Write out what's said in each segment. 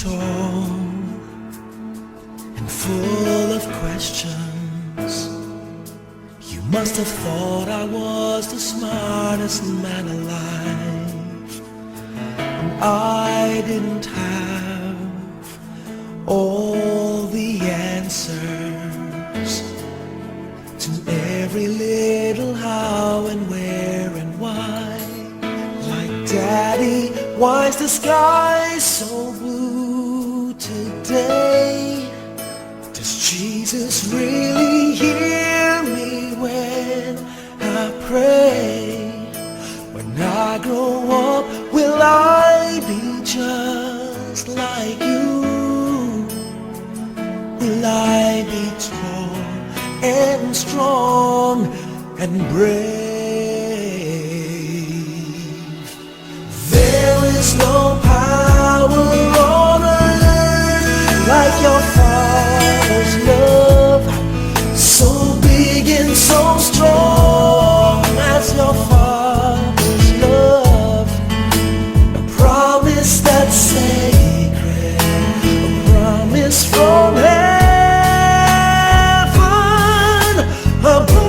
tall and full of questions. You must have thought I was the smartest man alive, and I didn't have all the answers to every little how and where and why. Like, Daddy, why is the sky so blue today? Does Jesus really hear me when I pray? When I grow up, will I be just like you? Will I be tall and strong and brave? There is no power on earth like your Father's love, so big and so strong as your Father's love. A promise that's sacred, a promise from heaven above.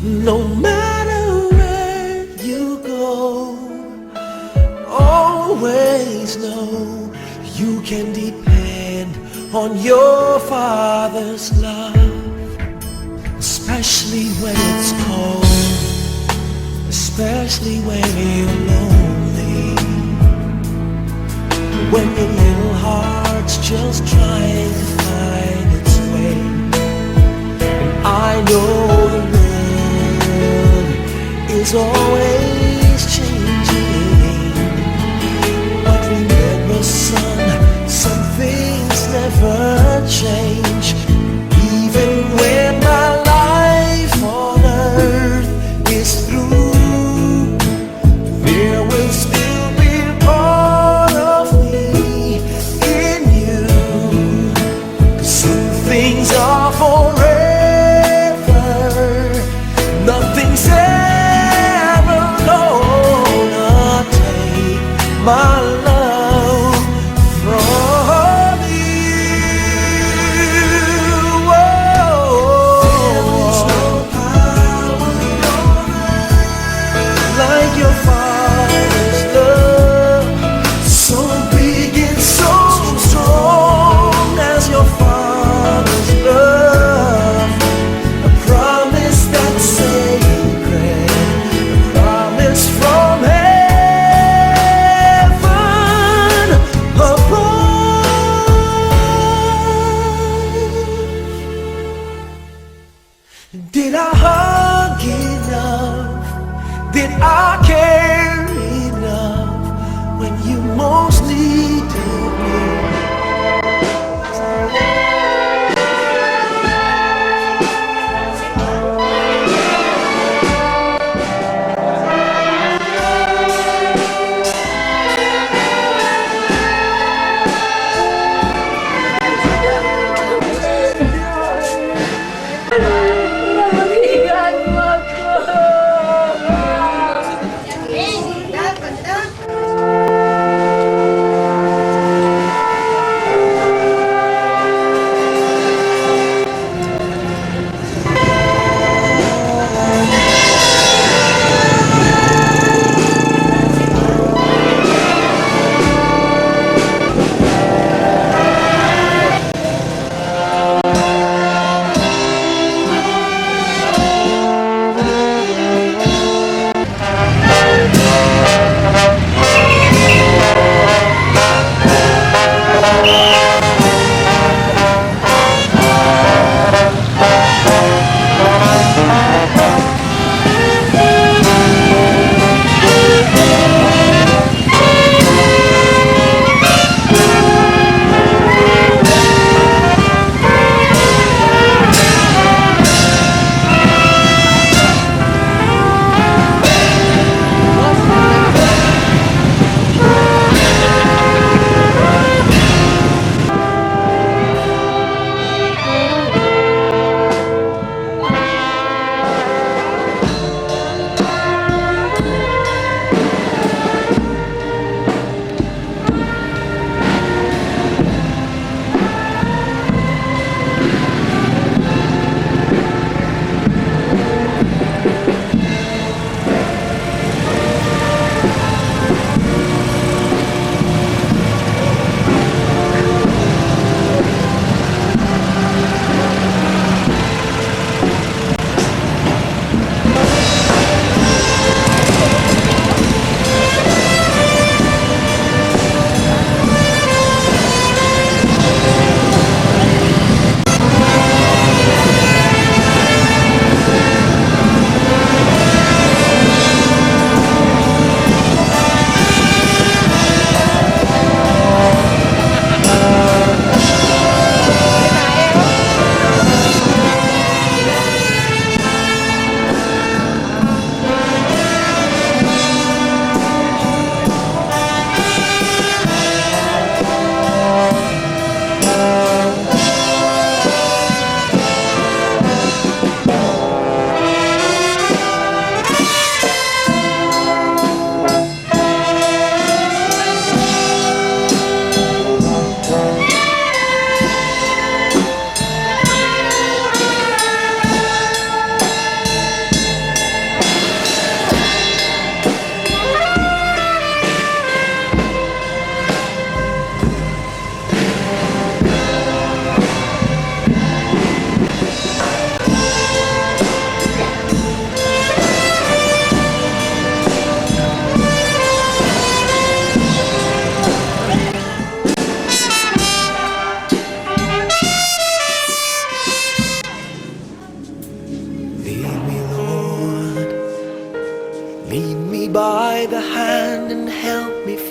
No matter where you go, always know you can depend on your Father's love, especially when it's cold, especially when you're lonely, when your little heart's just trying to find its way. And I know the world is always changing, but remember, son, some things never change. Even when my life on earth is through, there will still be part of me in you. 'Cause some things are forever, nothing's ever gonna take my love from you. There is no power on earth like your Father's love, so big and so strong as your Father's love. A promise that's sacred, a promise from heaven above. Did I hug enough? Did I care enough when you most needed me?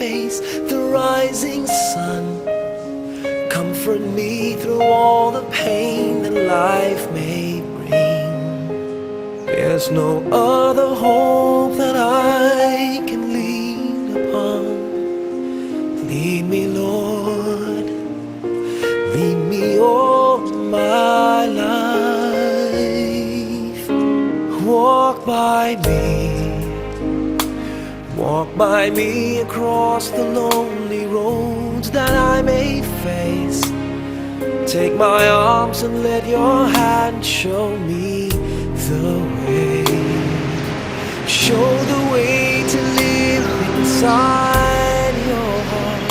face the rising sun. Comfort me through all the pain that life may bring. There's no other hope that I can lean upon. Lead me, Lord, lead me all my life. Walk by me across the lonely roads that I may face. Take my arms and let your hand show me the way. Show the way to live inside your heart.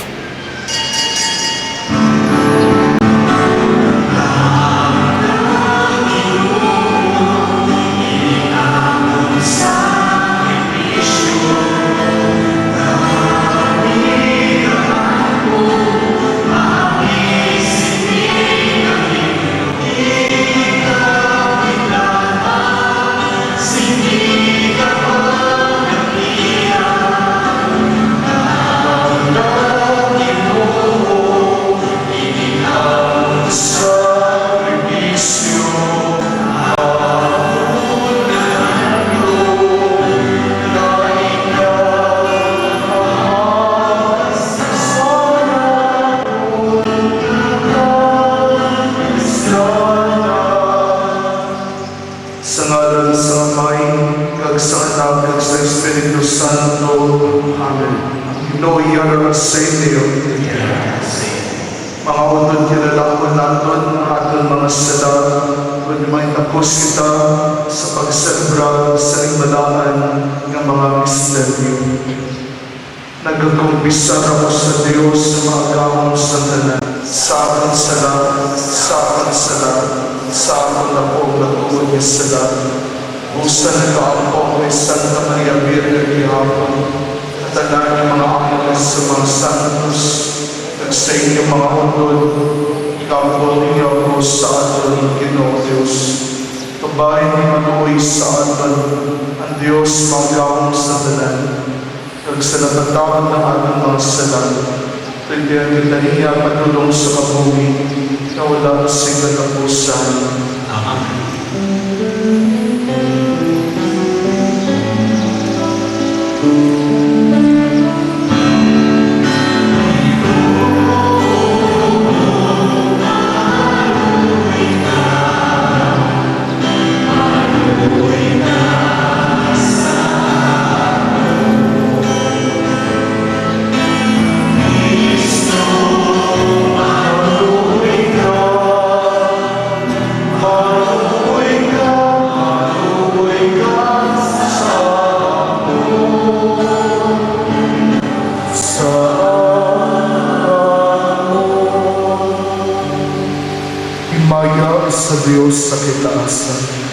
Sa ngalan sa Amay, kag sa Anak, kag sa Espiritu Santo. Amen. Ginoo iyara sa inyo. Mga utod kilala ko naton ang aton mga sala, kung may tapos kita sa pagselebra sa limbalaan ng mga misteryo. Nagkakumpisar ako sa Diyos sa mga gamon sa tanan, sa aking sala, sa aking sala, sa aking lapong natuon niya sala. Busa nagkaampong kay Santa Maria Virgen gihapon, katanan ng mga angeles sa mga santos, sa inyong mga utod, ikabot ninyo ako sa aton, Ginoo Diyos. Kabahin ni manuoy sa aton, ang Diyos manggawang sa tanan. Kag sa natatawag ng ating mga salan, pwede kita niya patulong sa kabuhi na wala sa katapusan. Amen. Himaya sa Diyos sa kitaasan.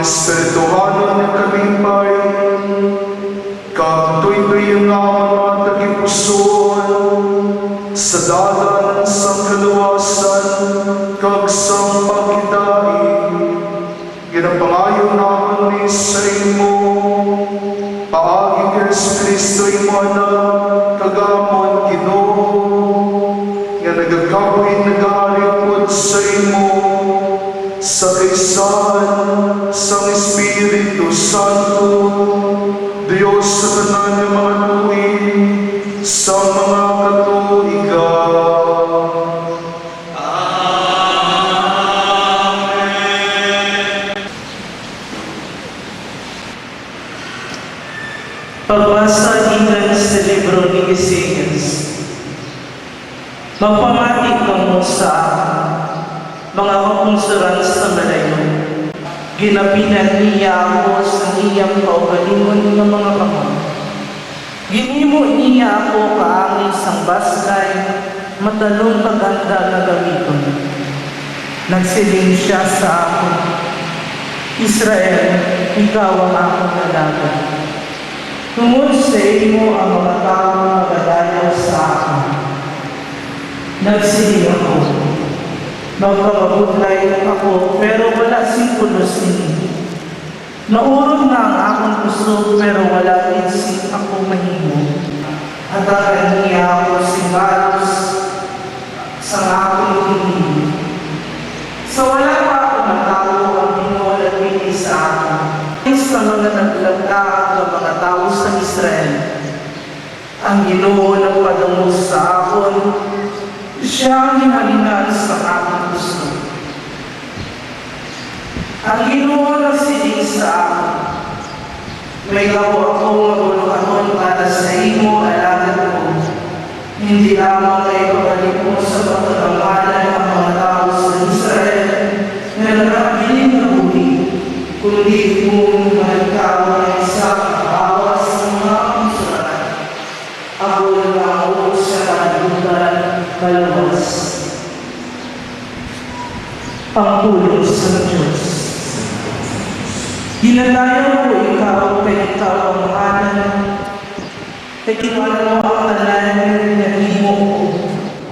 espirituhanon ng kalipay, kag tuy-tuy nga mga tagipusoon, sa dalan sang kaluwasan, kag sang pagkitain, ginapangayon naman ni sa imo, paagi kay Kristo imo anak, kagamon Ginoo, nga nagagapoy nag-aalipod sa imo, sa kaysan sang Espiritu Santo, Diyos sa tanan ng mga tuwing, sa mga katuigan. Pagbasa ilan sa libro ni Ezekiel. Magpamatik ka mo sa mga kapungsuran sa malayo. Ginapinan niya ako sa iyang kaugalingon ng mga kamay. Ginimo niya ako kaangin sang baskay, matalong maganda na gamiton. Nagsiling siya sa akin, Israel, ikaw ang akong nalaga. Tungod sa imo ang mga taong magdadayaw sa akin. Nagsiling ako, magpapabudlay ako, pero wala sing pulos ini. Naurot na ang akong puso, pero wala din sing ako mahimo. Hatakan niya ako sigalos sa akong tingin. Sa wala pa ako natawo ang Ginoo at pili sa akin. Sa mga naglagdaang ng mga tao sa Israel, ang Ginoo nagpadungos sa akon, siya ang hinalingan sa aking gusto. Ang Ginoo nagsiling sa akin, may gabo akong maguluhan para sa imo, alagad ko. Hindi lamang ay pabalik mo sa pagkakamalan ng mga tao sa Israel na nakabiling na buhay, kundi kung magkawa ng isang kabawas ng mga kapungsuran. Ako nag-aawag sa kalibutan kaluwas. Pangpulos ng Diyos. Ginalayaw ko ikaw, kay ikaw ang mahalan. Tagiwan mo ang tanan na himo ko.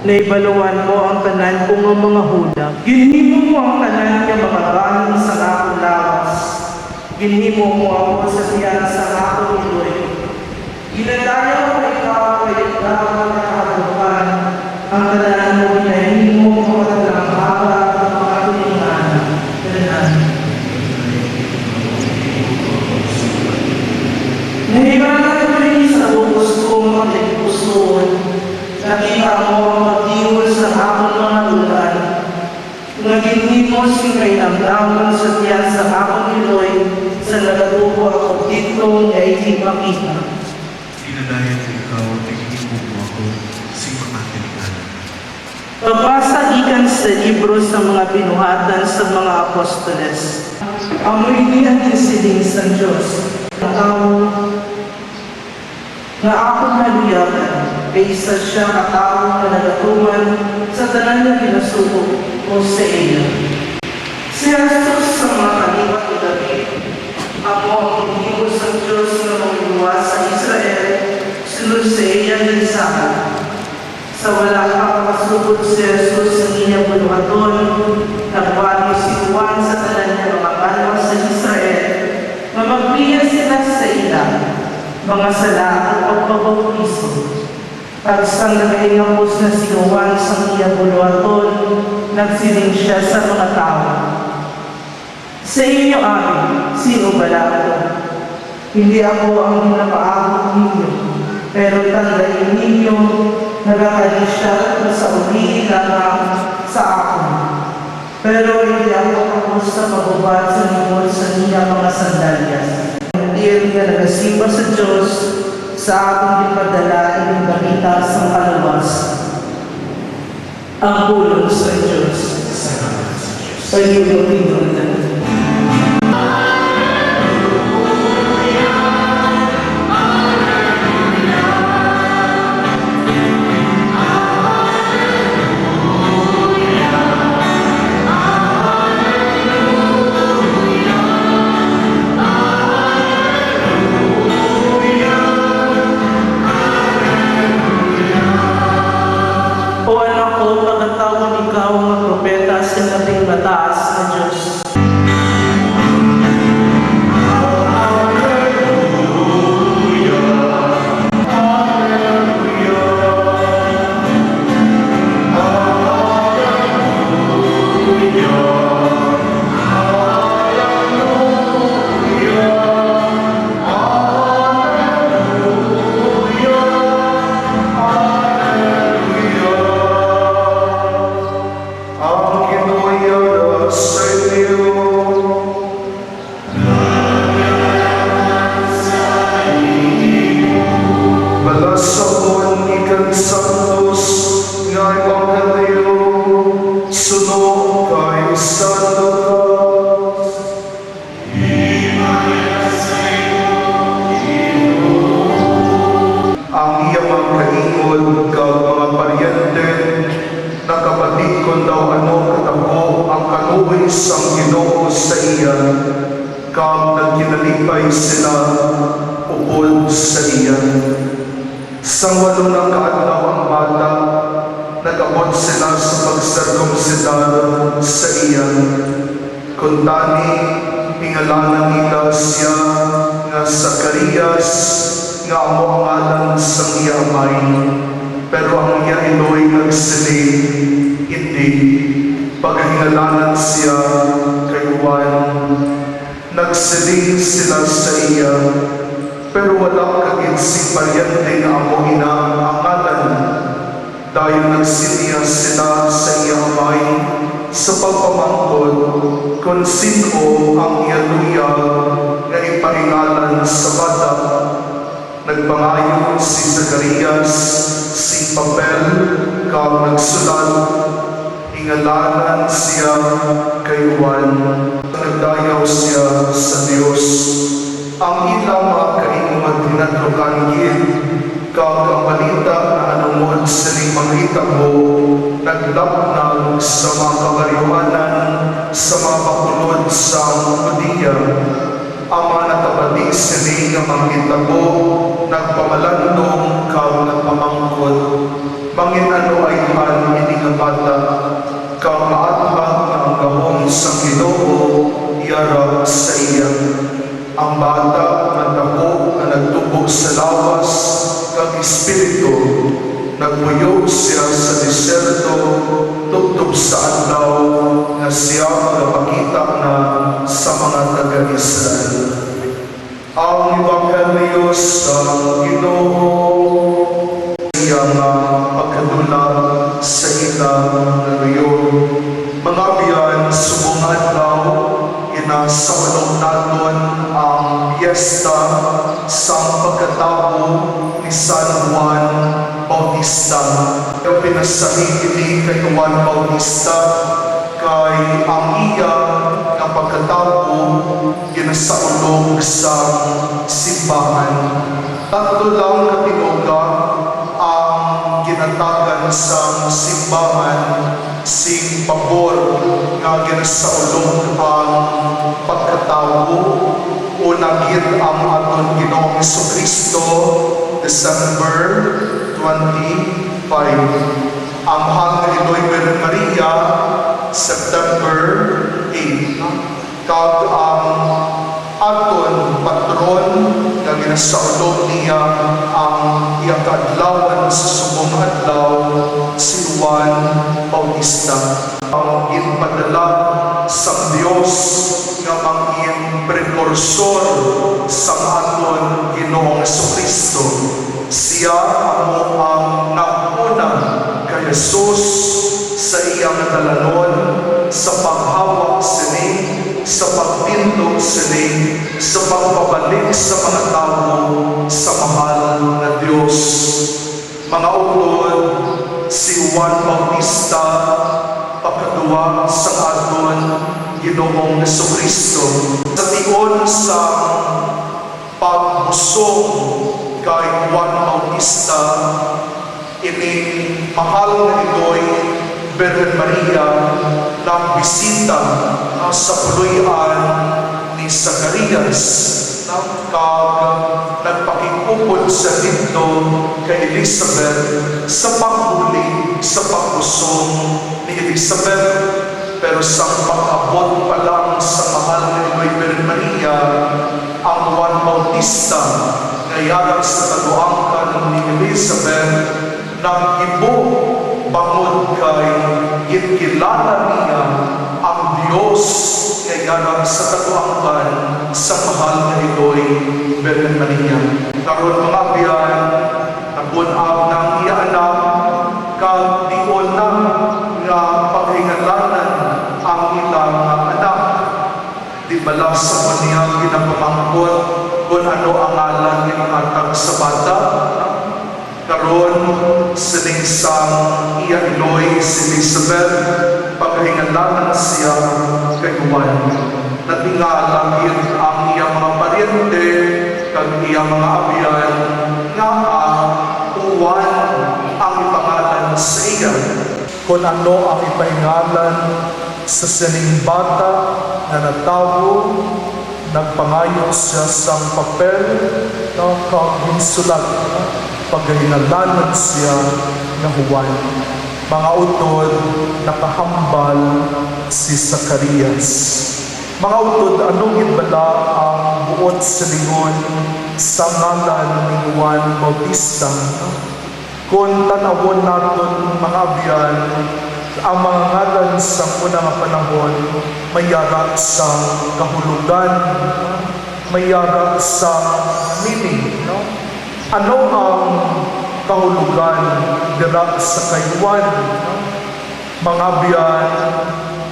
Naibaluan mo ang tanan kong ang mga hula. Ginhimo mo ang tanan niya mga baling sa akong lawas. Ginhimo mo ako sa tiyan sa akong iloy. Ginalayaw ko ikaw, kay ikaw ang nakabukan. Ang tanan mo ginahimo mo at ang haba ng mga tulingan. Tanan. Nahibalan ko rin sa bukos kong magpusoon. Nakita mo ang magdiwol sa akong mga ulan. Naging mo sing kay namdaman sa tiyan sa akong iloy, sa nagatubo ako dito ay hindi makita. Ginadayan ko ikaw at naghihipo mo ako sa makatilikan. Pagbasa ikan sa libro sa mga binuhatan sa mga apostoles. Amoy niya siling sa Diyos. Ang tao na akong naluyagan, kaysa siya katao na nagatuman sa tanan na pinasuko o sa iyo. Si Jesus sa mga kaliwat ni David, ako ang hinihos ng Diyos na mauluwa sa Israel, sunod sa iyang lisahan. Sa wala pa makasugod si Jesus sa inyong buluhaton, nagbali si Juan sa tanan niya mga banwa sa Israel, mamagbiya sila sa ila, mga sala at pagpapauliso. Pagsang nagahingapos na si Juan sa iyang buluhaton, nagsiling siya sa mga tao. Sa inyo amin, sino ba ako? Hindi ako ang pinapaabot ninyo, pero tandain ninyo, nagakali siya sa uli lamang sa akin. Pero hindi ako tapos sa pagbabad sa limon sa niyang mga sandalyas. Hindi nga nagasiba sa Diyos sa aking ipadala ining balita sa kaluwas. Ang pulong sa Diyos. Pag-iutin na. Diyos. Ang kinuyara sa iyo. Balasakon ikan santos nga Ebanghelyo suno kay San Lucas. Ang iyang mga kaingod kag mga paryente nakabatikon daw ano katabo ang kanuwi sang Ginoo sa iya kag nagkinalipay sila upod sa iya. Sang walo ng kaadlaw ang bata, nag-abot sila sa pagserkumsidar sa iya. Kuntani, ingalanan nila siya nga Zacarias, nga amo ang ngalan sang iya amay. Pero ang iya iloy nagsiling, hindi. Pagahingalanan siya kay Juan, nagsiling sila sa iya. Pero wala kagid si paryente nga amo ina ang ngalan. Dahil nagsiliya sila sa iyang amay sa pagpamangkod kung sino ang iyaluya nga ipahingalan sa bata. Nagpangayo si Zacarias, si papel, kag nagsulat, ingalanan siya kay Juan. Nagdayaw siya sa Dios. Ang ilang mga kaingon tinatlokan gid, kag ang balita na anungod sining mangita mo, naglapnag sa mga kabariwanan sa mga pakulod sa Judea. Ang mga natabati sining nga mangita mo, nagpamalandong kag nagpamangkod. Mangin ano ay han ini nga bata, kag maathag nga ang gahom sa Ginoo iyara sa iya. Ang bata nagdako nga nagtubo sa lawas kag espiritu, nagpuyo siya sa deserto tubtob sa adlaw nga siya nagpakita na sa mga taga-Israel. Ang Ebanghelyo sa Ginoo, iyang pagkadula sa ilang ngayon. Mga biyan, subong adlaw, inasamalong naton ang piyesta sa pagkatabo ni San Juan Bautista. Yung pinasahili kay Juan Bautista kay ang iya na pagkatabo ginasaulog sa simbahan. Tatlo lang katinuga ang ginatagan sa simbahan sing pabor nga ginasaulog ang pagkatao. Una gid ang aton Ginoong Jesucristo, December 25. Ang Hangeliloy Virgen Maria, September 8. Kag ang aton patron nga ginasaulog niya ang iyang kaadlawan sa subong adlaw, si Juan Bautista. Ang ginpadala sa Dios nga mangin prekursor sa aton Ginoong Jesucristo. Siya amo ang nakuna kay Jesus sa iyang dalanon sa paghawak sini, sa pagpindot sini, sa pagbabalik sa mga tao sa mahal na Diyos. Mga utod, si Juan Bautista, pagkatuwa sa aton Ginoong Jesucristo. Sa tion sa pagbusog kay Juan Bautista, ining mahal na ito'y Virgen Maria na bisita sa puluyan ni Zacarias kag nagpakikupod sa dito kay Elizabeth sa paghuli sa pagbusog ni Elizabeth. Pero sa pag-abot pa Bautista nga yara sa kaduangkan ni Elizabeth nag-ibo bangod kay ginkilala niya ang Dios nga yara sa kaduangkan sa mahal nga Iloy Birhen Maria. Karon mga biyan, nagunab ng iya anak kag dion na nga pagingalanan ang ilang anak. Di bala sa kaniya ginapamangkot kung ano ang ngalan ng atag sa bata. Karon sining sang iya Iloy si Elizabeth, pagingalanan siya kay Juan. Natingala ang iya mga paryente kag iya mga abyan nga Juan ang ipangalan sa iya. Kung ano ang ipaingalan sa sining bata na natawo, nagpangayo siya sa papel na kaginsulat. Pagahingalanan siya na Juan. Mga utod, nakahambal si Zacarias. Mga utod, anong ibala ang buot sa lingon sa ngalan ni Juan Bautista? Kung tanawon natin mga abyan, ang mga ngalan sa unang panahon, mayara sa kahulugan, mayara sa meaning. No? Ano ang kahulugan dira sa kay Juan? No? Mga abyan,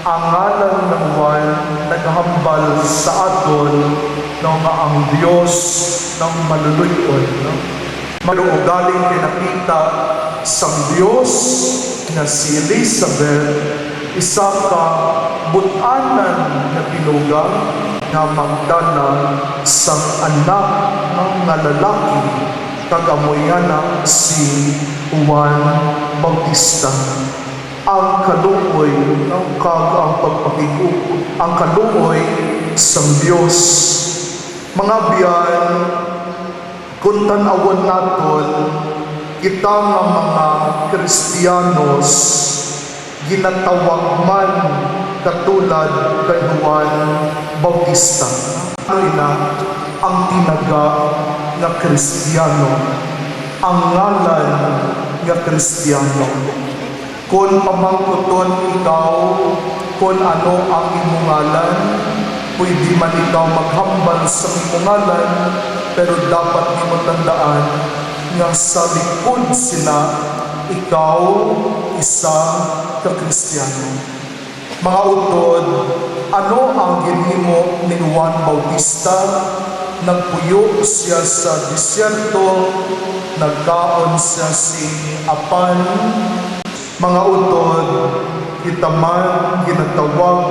ang ngalan ng Juan naghambal sa aton no, nga ang Dios ng maluluyon. No? Maluugaling kinakita sa Dios na si Elizabeth, isa ka butanan na binugang na magdana sa anak ng lalaki kagamoyana si Juan Bautista. Ang kaluoy kag ang pagpakigo, ang kaluoy sa Dios. Mga biyan, kung tanawon naton, kita nga mga Kristiyanos ginatawag man katulad kay Juan Bautista. Ano ina ang tinaga nga Kristiyano, ang ngalan nga Kristiyano. Kung pamangkuton ikaw, kung ano ang imong ngalan, pwede man ikaw maghambal sa imong ngalan, pero dapat mo tandaan nga sa likod sila, ikaw isa ka Kristiyano. Mga utod, ano ang ginhimo ni Juan Bautista? Nagpuyo siya sa disyerto, nagkaon siya si apan. Mga utod, kita man ginatawag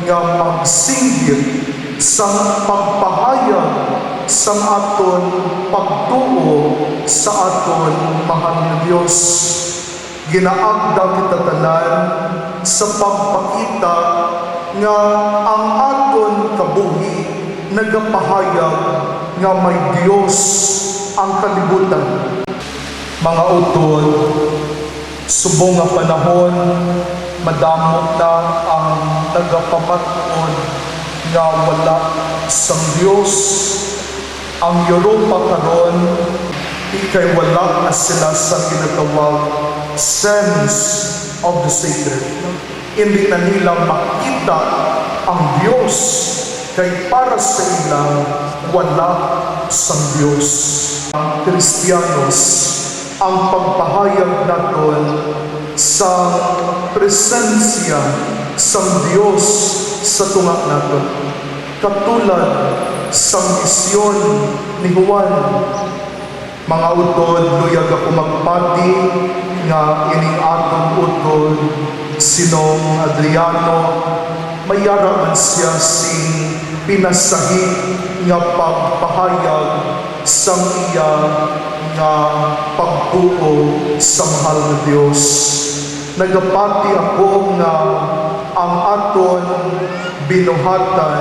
nga magsinggit sa pagpahayag sa aton pagtuo sa aton mahal na Diyos. Ginaagda kita tanan sa pagpakita nga ang aton kabuhi nagapahayag nga may Diyos ang kalibutan. Mga utod, subong nga panahon, madamo na ang nagapamaton nga wala sa Diyos. Ang Europa karon, ikay wala na sila sa ginatawag sense of the sacred. Hindi na nila makita ang Diyos, kay para sa ilang wala sa Diyos. Ang Kristiyanos, ang pagpahayag naton sa presensya sa Diyos sa tunga naton. Katulad sa misyon ni Juan. Mga utod, luyag ako magpati nga ining atong utod sinong Adriano, mayara man siya sing pinasahi nga pagpahayag sa iya nga pagbuo sa mahal na Diyos. Nagapati ako nga ang aton binuhatan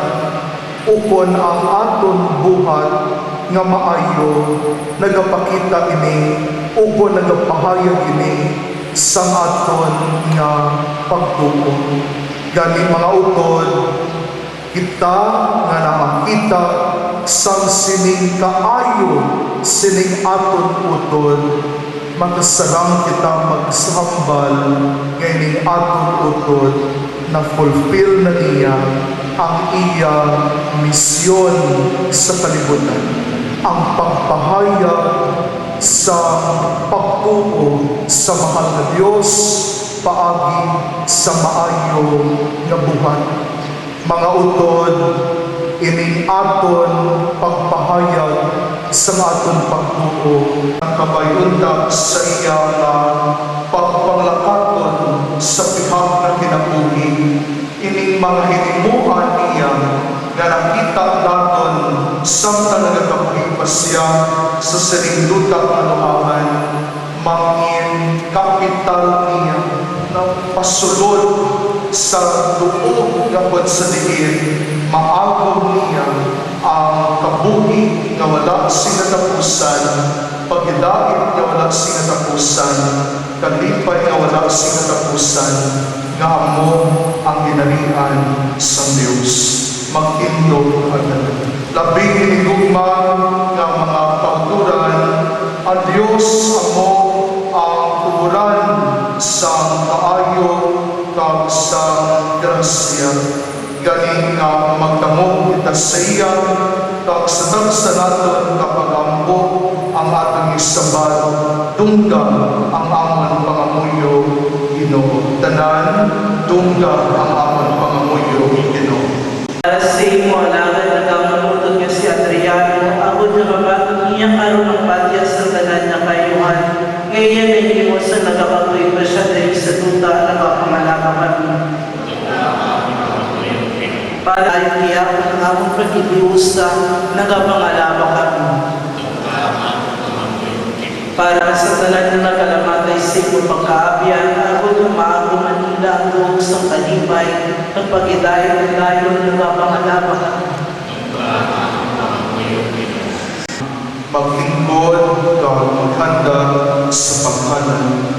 ukon ang aton buhat nga maayo nagapakita ini ukon nagapahayag ini sa aton nga pagtuo. Gani mga utod, kita nga nakakita sang sining kaayo sining aton utod, makasarang kita magsahambal ngayong aton utod na fulfill na niya ang iya misyon sa kalibutan, ang pagpahayag sa pagtuo sa mahal na Diyos paagi sa maayo nga buhat. Mga utod, ining aton pagpahayag sa aton pagtuo ang kabayunta sa iya nga pagpanglakaton sa pihak ng kinabuhi, ining mga hinimuan niya nga nakita naton samtang nagakabuhi pa siya sa sinindutang anuhaman, mangin kapital niya na pasulod sa duog nga sa diin, maagom niya ang kabuhi nga wala sinatapusan, pagidait nga wala sinatapusan, kalipay nga wala sinatapusan, nga amo ang ginarian sa Diyos. Mag-indog agad. Labing hinigugma nga mga kauturan, ang Diyos amo ang tuburan sa kaayo kag sa grasya. Galing nga magdamog kita sa iya, kag sa tagsa naton kapagampo ang atong isabad, dungga ang amon pangamuyo, Ginoo. Tanan, dungga ang amon pangamuyo, Ginoo. Para sa imo, alaga nagkamalutod niya si Adriano, ako na mabatog niya karoon ng patya sa tanan niya kayuhan. Ngayon ay imo sa nagkakatuloy pa siya dahil sa tuta nagkapamalakaman. Para ay kaya ang among pag-ibiusa nagkapangalama kami. Para sa tanan na nagkalamatay sa imo pagkaabian, ako tumago Manila ang buong sa kalipay, pagpagidayang layon nagkapangalama kami. Maglingkod kag maghanda sa paghanan.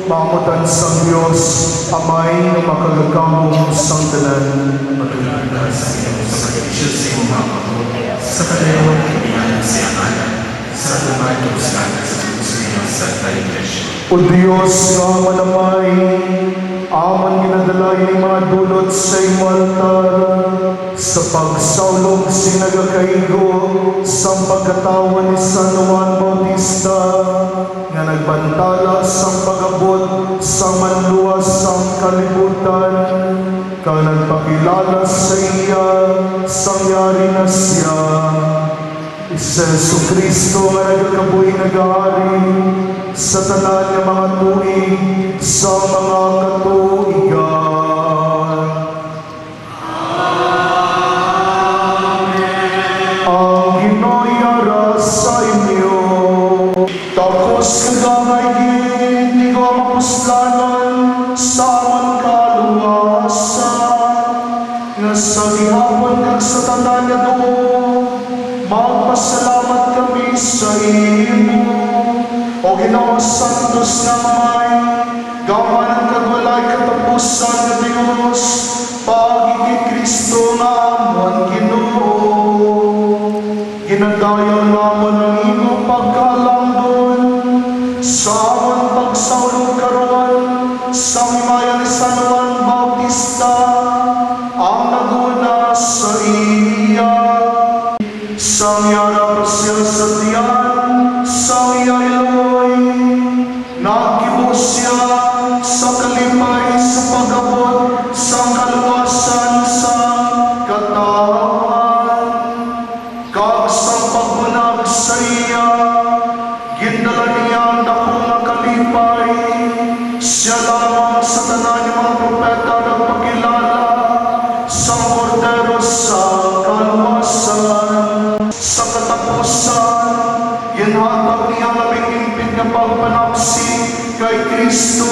mamutan sa Diyos, Amay na makagagambong sang tanan. Pagkakita sa iyong sakripisyo sa iyong mga kapot, sa kadayawang kaibigan sa iyong anak, sa lumay at usaga sa puso niyo sa tayo-iglesia. O Diyos nga manamay, aman ginadalay ni mga dulot sa iyong altar, sa pagsaulog sinagakaigo, sa pagkatawan ni San Juan Bautista, nga nagbantala sa pagabot sa manluwas sa kalibutan, ka nagpakilala sa iya, sangyari na siya. Isa Jesu Kristo nga nagkabuhi nag-aari sa tanan ng mga tuig sa mga katuigan. Ang ginoyara sa inyo, tapos kagangay di ko mapuslanan sa aman kaluwasan, nga sa gihapon kag sa tanan niya doon, magpasalamat kami sa imo. O Ginoong Santos nga may, gawan ang kagwalay katapusan ng Diyos, pagiging Kristo nga amon Ginoo. Ginadayon namon ang imo pagkalangdon, sa amon pagsaulog karon, sa himaya ni San Juan Bautista, ang naguna sa iya. Sang yara siya sa tiyan, sang yailoy, nagkibos siya sa kalipay sa pagabot, sa kaluwasan sa katawan. Kag sa pagbunag sa iya, gindala niya ang dakong nga kalipay, siya lamang sa tanan ng mga propeta nagpakilala, sa kordero sa kaluwasan. Sa katapusan, ginhatag niya labing impid na pagpanapsi kay Kristo,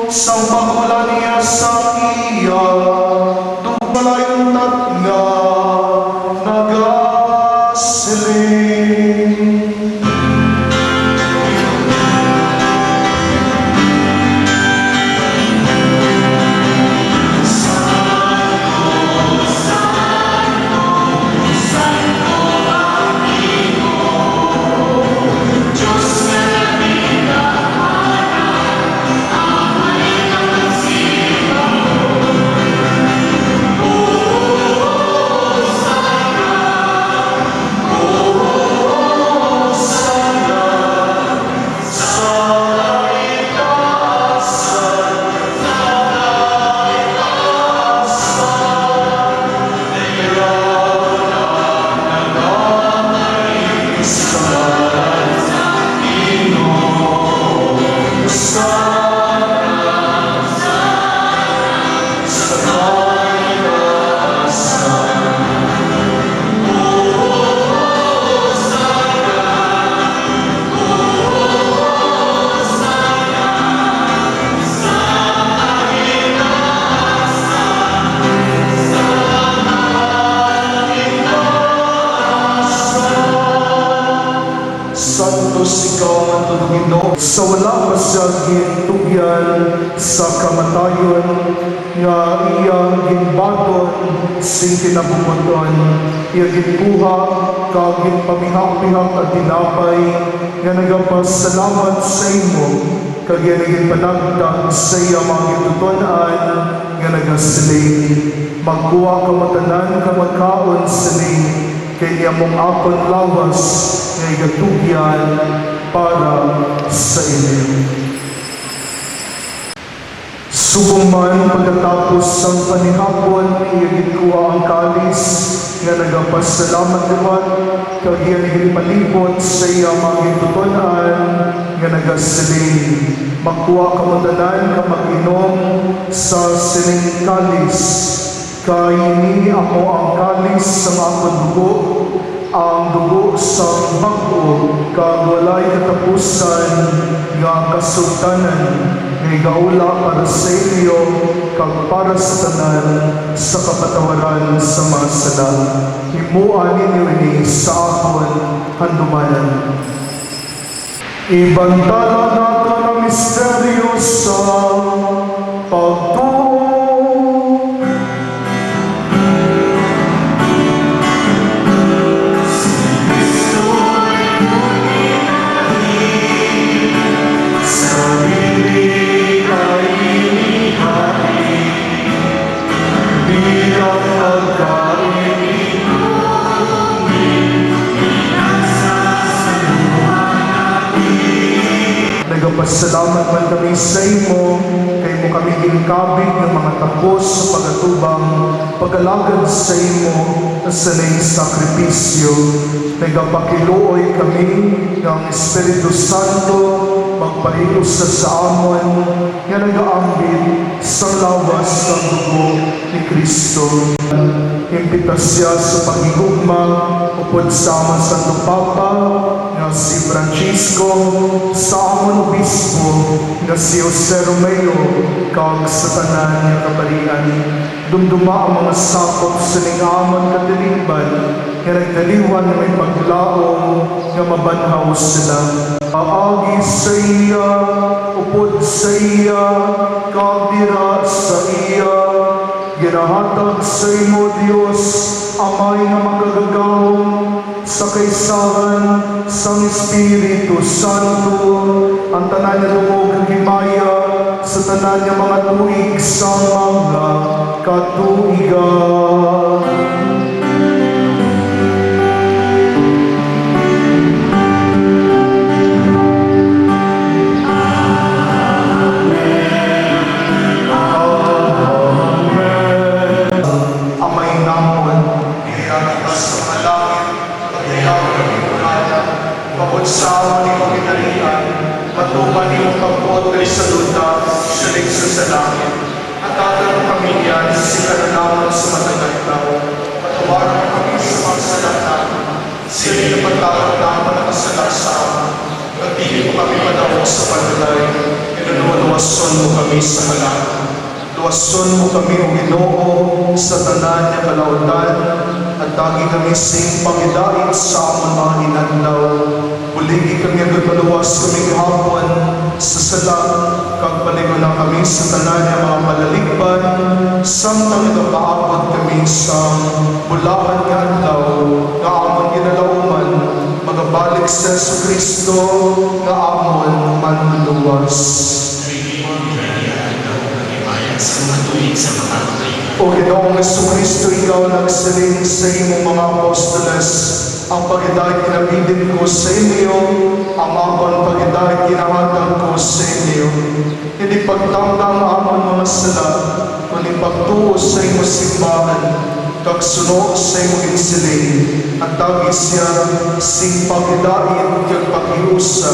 sa pagwala niya sa iya, dumalayong tatna, nagasiling. Santos ikaw ang Ginoo, sa wala pa siya gintugyan sa kamatayon, nga iyang ginbaton sing kinabubuton, iya ginkuha kag ginpamihak-pihak at tinapay, nga nagapasalamat sa imo, kag iya ginpanagdag sa iya mga gitutunan, nga nagasiling, magkuha ka matanan ka magkaon siling, kay niya mong akon lawas nga igatugyan para sa inyo. Subuman pagkatapos ang panihapon, iyagit kuha ang kalis nga nagapasalamat liwat, kag iyan palibot sa iya mga gitutunan nga nagasiling, magkuha ka matanan ka mag-inom sa sining kalis, kay ini ako ang kalis sa akong dugo, ang dugo sa bago, kag walay katapusan nga kasultanan, nga igaula para sa inyo, kag para sa tanan, sa kapatawaran sa mga sala. Himuan ninyo ini sa akon handumanan. Ibantala nato ng misteryosang pagtuo. Sarili ay inihari, bilang pagkain nagapasalamat man kami sa imo, kay mo kami ginakabig ng mga tapos sa pagatubang, pag-alagad sa imo, sa nang sakripisyo. Nagapakiluoy kami ng Espiritu Santo, magpahilos sa amon, nga nag-aambit sa lawas ng dugo ni Kristo. Impitasya sa pagigugma, upod sama sa Santo Papa, nga si Francisco, sa amon obispo, nga si Jose Romeo, kag sa tanan nga kaparian. Dumduma ang mga sakop sa ningamon katilingban, nga nagdaliwan na may paglaong, nga mabanhaw sila. Aagi sa iya, upod sa iya, kabira sa iya, ginahatag sa imo Diyos, Amay na magagagawong sa kaisahan sa Espiritu Santo, ang tanan niya lumog himaya sa tanan niya mga tuig sa mga katuigan. Sa ni Panginoon, matuman ni mong pagbuot kay sa luta, silig sa langit. At tatang pamilya, si kanalaman sa matagal daw. Patawaran kami sa mga salatan. Sila na pagkakataman na kasalat sa amin. Pagpili mo kami madawag sa panalay. Inaluwason mo kami sa halak. Luwason mo kami, O Ginoo, sa tanan niya kalaudan. At tagi kami sing pangidaig sa amon mga hinadlaw. Buligi kami agad maluwas kaming hapon sa sala, kag paligunan kami sa tanan niya mga malaligban, samtang nagapaabot kami sa bulakan nga adlaw, nga amon ginalauman, magabalik sa Yesu Kristo, nga amon manluluwas. O Ginoong Jesucristo, ikaw nagsaling sa imong mga apostoles, ang pagidahit kinabidin ko sa inyo, ang akong pagidahit kinahatag ko sa inyo. Hindi pagtamdang amon mga sala, kundi pagtuo sa imo simbahan, kagsunod sa imo insiling, at tagis siya sing pagidahit kag paghiusa,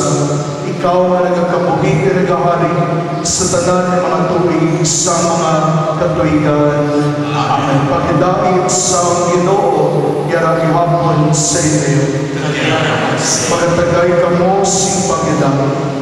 ikaw na nagakabuhi ka nagahari sa tanan ng mga tuwing sa mga katuigan. Amen. Pagidahit sa Ginoo, yara ihapon sa inyo. Pagkatagay ka mo sing pagidahit.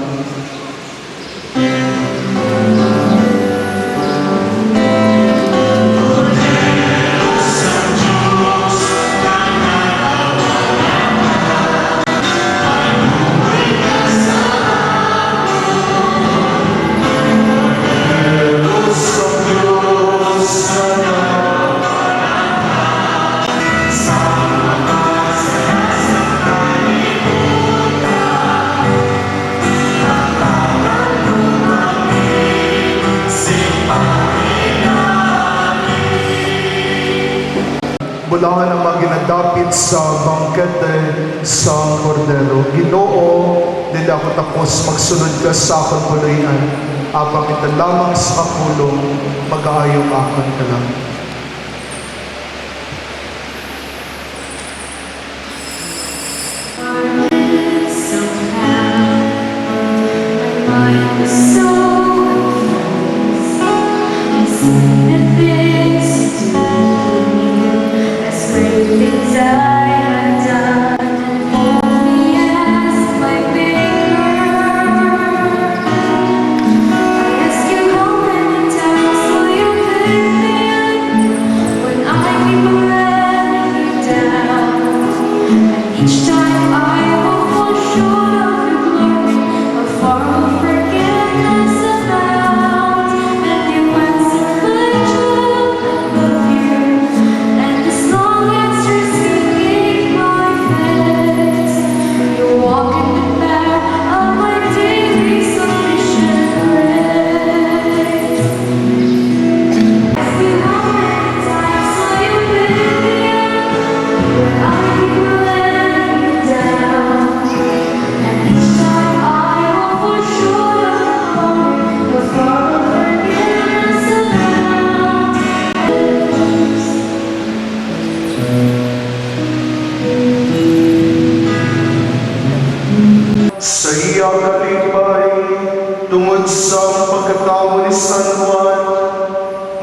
Bulangan ang mga ginadapit sa bangkete sa Cordero. Ginoo, dili ako tapos magsunod ka sa akong pulayan. Abang ito lamang sa kapulong, mag-aayong akon ka lang.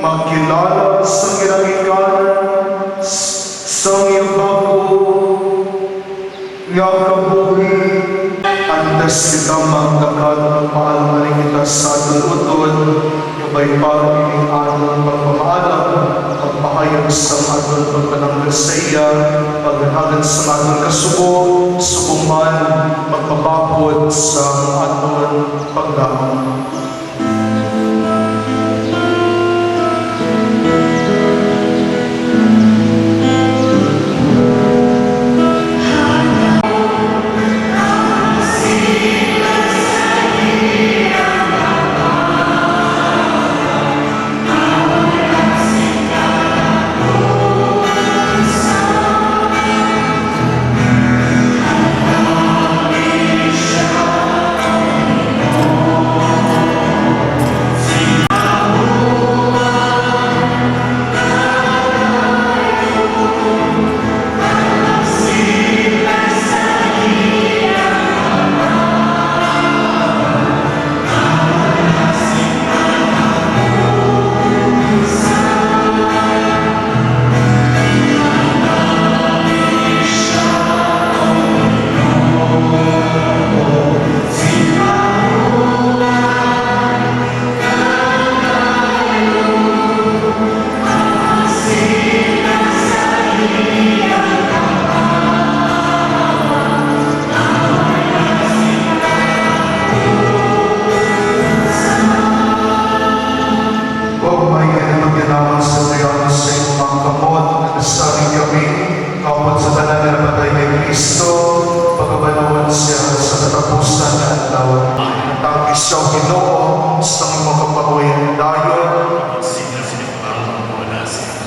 magkilala sa ginagikanan sa iyong bago nga kabuhi. Antes kita magdakad, maalaman kita sa tulutod, yabay pag-ining anon pagpamaalam, pagpahayag sa anon pagpananggal sa iya, paghanagad sa anon kasubo, subong man, magpapapod sa anon pagdahon.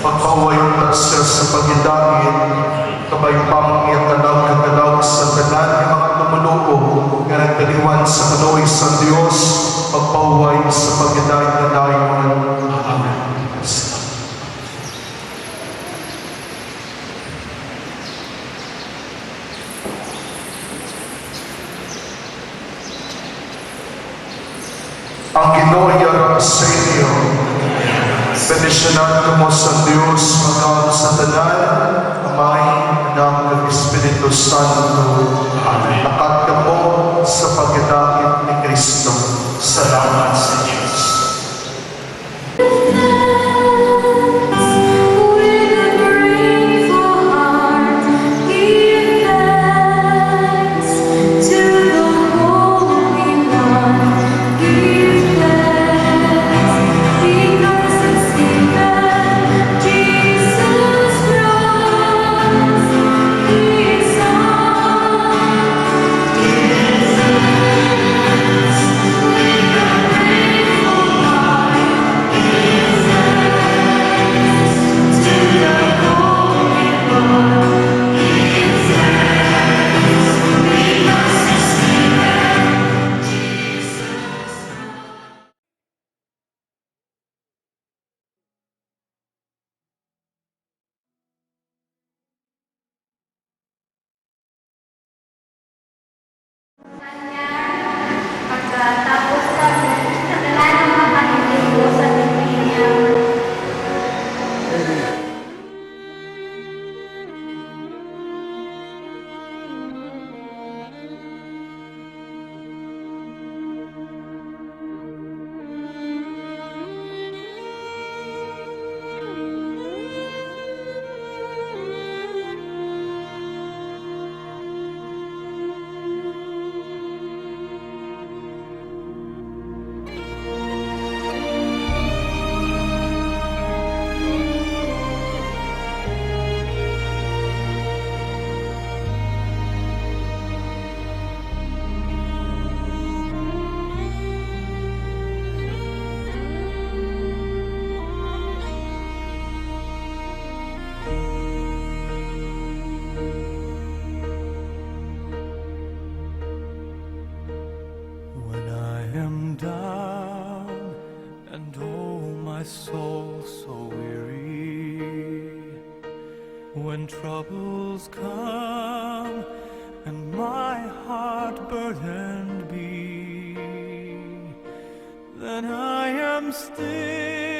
Pagpaway para siya sa pagidangin, kabay pang iyatalaw kagalaw sa tanan ng mga tumuluo, nga nagkaliwan sa kaluoy sa Diyos, pagpaway sa pagidangin na dayon. Amen. Ang Ginoo yarang sa inyo. Benisyonan mo sa Diyos magkakaroon sa tanan, Amay, Anak, at Espiritu Santo. Amen. Lakat ka mo sa pagkidakit ni Kristo. Salamat sa Diyos. Pagkatapos sa talaan ng mga panitin ko sa Biblia. When I am down and oh my soul so weary, when troubles come and my heart burdened be, then I am still